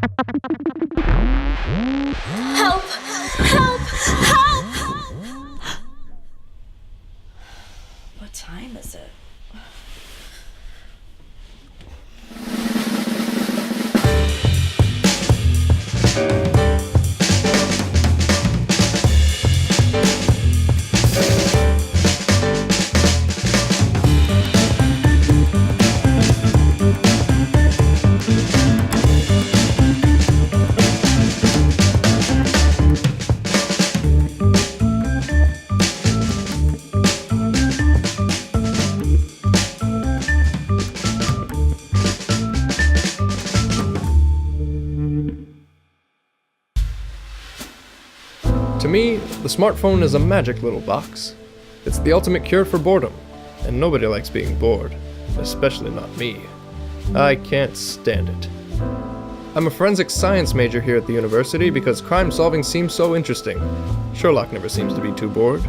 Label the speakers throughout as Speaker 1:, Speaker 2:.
Speaker 1: Help! Help! Help! What time is it?
Speaker 2: To me, the smartphone is a magic little box. It's the ultimate cure for boredom, and nobody likes being bored, especially not me. I can't stand it. I'm a forensic science major here at the university because crime solving seems so interesting. Sherlock never seems to be too bored.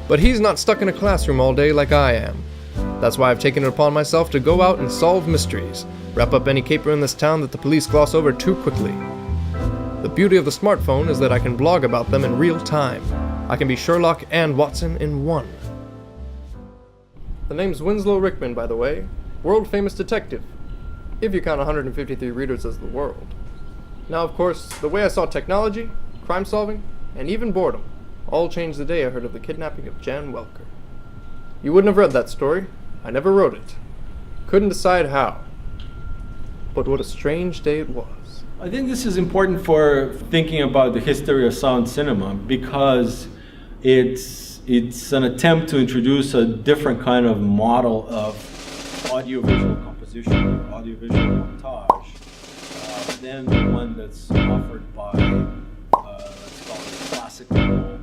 Speaker 2: But he's not stuck in a classroom all day like I am. That's why I've taken it upon myself to go out and solve mysteries, wrap up any caper in this town that the police gloss over too quickly. The beauty of the smartphone is that I can blog about them in real time. I can be Sherlock and Watson in one. The name's Winslow Rickman, by the way. World famous detective. If you count 153 readers as the world. Now, of course, the way I saw technology, crime solving, and even boredom all changed the day I heard of the kidnapping of Jan Welker. You wouldn't have read that story. I never wrote it. Couldn't decide how. But what a strange day it was.
Speaker 3: I think this is important for thinking about the history of sound cinema because it's an attempt to introduce a different kind of model of audiovisual composition, audiovisual montage, than the one that's offered by, let's call it classical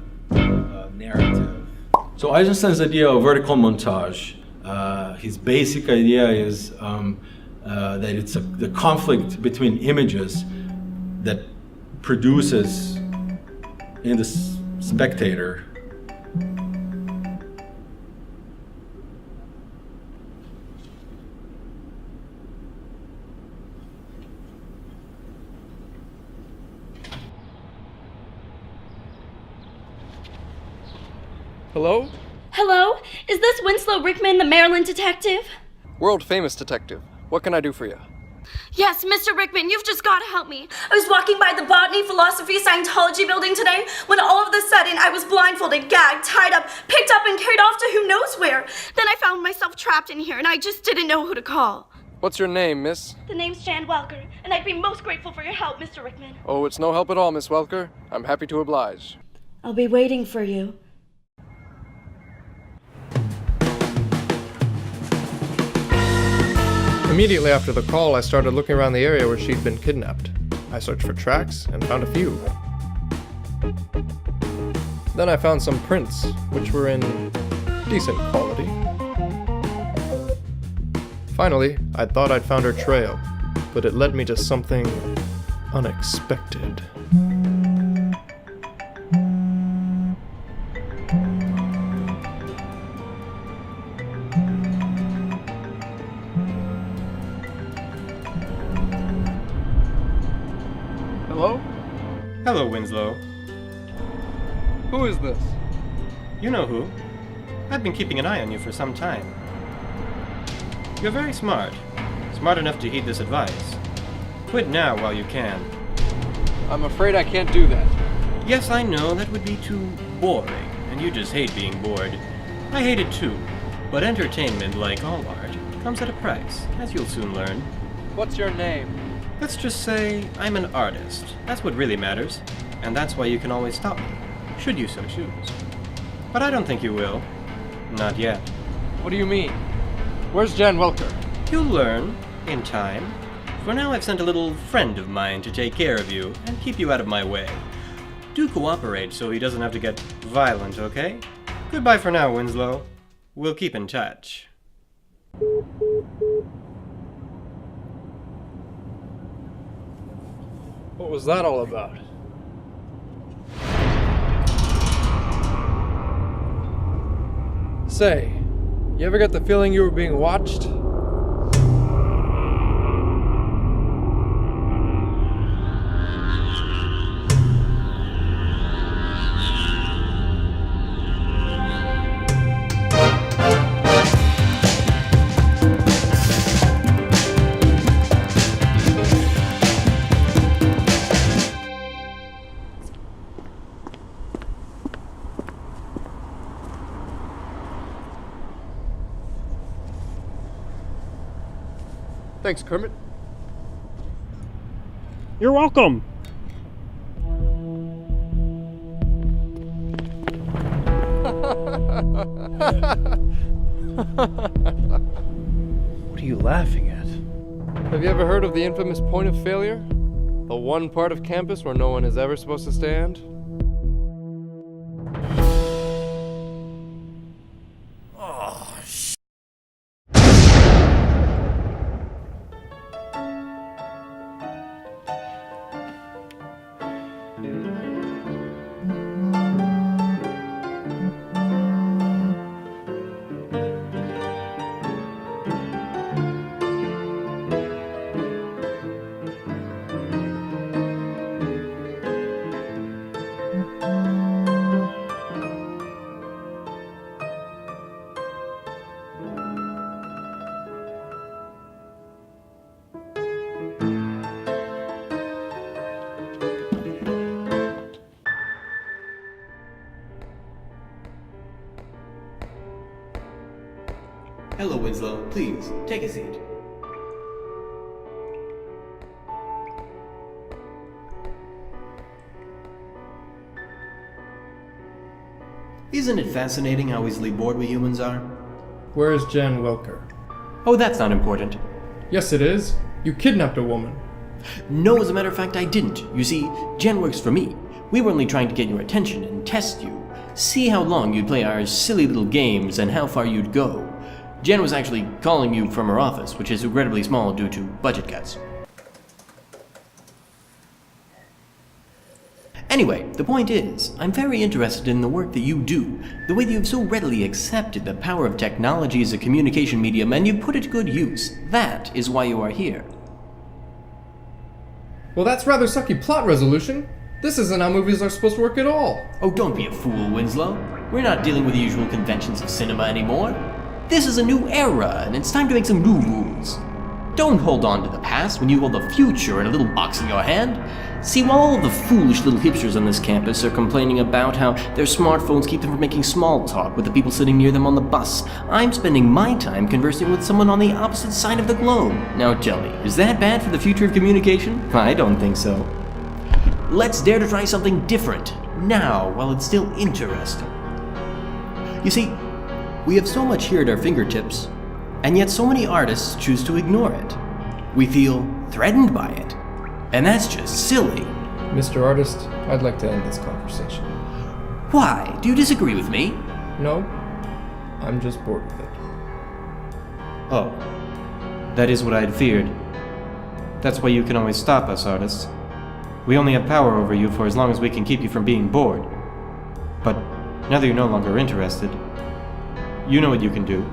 Speaker 3: narrative. So Eisenstein's idea of vertical montage, his basic idea is that it's the conflict between images that produces in the spectator
Speaker 2: Hello?
Speaker 1: Hello? Is this Winslow Rickman, the Maryland detective?
Speaker 2: World famous detective. What can I do for you?
Speaker 1: Yes, Mr. Rickman, you've just got to help me. I was walking by the Botany, Philosophy, Scientology building today when all of a sudden I was blindfolded, gagged, tied up, picked up and carried off to who knows where. Then I found myself trapped in here and I just didn't know who to call.
Speaker 2: What's your name, miss?
Speaker 1: The name's Jan Welker, and I'd be most grateful for your help, Mr. Rickman.
Speaker 2: Oh, it's no help at all, Miss Welker. I'm happy to oblige.
Speaker 1: I'll be waiting for you.
Speaker 2: Immediately after the call, I started looking around the area where she'd been kidnapped. I searched for tracks and found a few. Then I found some prints, which were in decent quality. Finally, I thought I'd found her trail, but it led me to something unexpected. Hello?
Speaker 4: Hello, Winslow.
Speaker 2: Who is this?
Speaker 4: You know who. I've been keeping an eye on you for some time. You're very smart. Smart enough to heed this advice. Quit now while you can.
Speaker 2: I'm afraid I can't do that.
Speaker 4: Yes, I know that would be too boring, and you just hate being bored. I hate it too. But entertainment, like all art, comes at a price, as you'll soon learn.
Speaker 2: What's your name?
Speaker 4: Let's just say I'm an artist. That's what really matters. And that's why you can always stop me, should you so choose. But I don't think you will. Not yet.
Speaker 2: What do you mean? Where's Jan Welker?
Speaker 4: You'll learn, in time. For now, I've sent a little friend of mine to take care of you and keep you out of my way. Do cooperate so he doesn't have to get violent, okay? Goodbye for now, Winslow. We'll keep in touch.
Speaker 2: What was that all about? Say, you ever get the feeling you were being watched? Thanks, Kermit.
Speaker 5: You're welcome.
Speaker 2: What are you laughing at? Have you ever heard of the infamous point of failure? The one part of campus where no one is ever supposed to stand?
Speaker 4: Hello, Winslow. Please, take a seat. Isn't it fascinating how easily bored we humans are?
Speaker 2: Where is Jan Welker?
Speaker 4: Oh, that's not important.
Speaker 2: Yes, it is. You kidnapped a woman.
Speaker 4: No, as a matter of fact, I didn't. You see, Jen works for me. We were only trying to get your attention and test you. See how long you'd play our silly little games and how far you'd go. Jen was actually calling you from her office, which is regrettably small due to budget cuts. Anyway, the point is, I'm very interested in the work that you do, the way that you've so readily accepted the power of technology as a communication medium and you put it to good use. That is why you are here.
Speaker 2: Well, that's rather sucky plot resolution. This isn't how movies are supposed to work at all.
Speaker 4: Oh, don't be a fool, Winslow. We're not dealing with the usual conventions of cinema anymore. This is a new era, and it's time to make some new rules. Don't hold on to the past when you hold the future in a little box in your hand. See, while all of the foolish little hipsters on this campus are complaining about how their smartphones keep them from making small talk with the people sitting near them on the bus, I'm spending my time conversing with someone on the opposite side of the globe. Now tell me, is that bad for the future of communication? I don't think so. Let's dare to try something different, now, while it's still interesting. You see, we have so much here at our fingertips, and yet so many artists choose to ignore it. We feel threatened by it, and that's just silly.
Speaker 2: Mr. Artist, I'd like to end this conversation.
Speaker 4: Why? Do you disagree with me?
Speaker 2: No, I'm just bored with it.
Speaker 4: Oh, that is what I had feared. That's why you can always stop us, artists. We only have power over you for as long as we can keep you from being bored. But now that you're no longer interested, you know what you can do.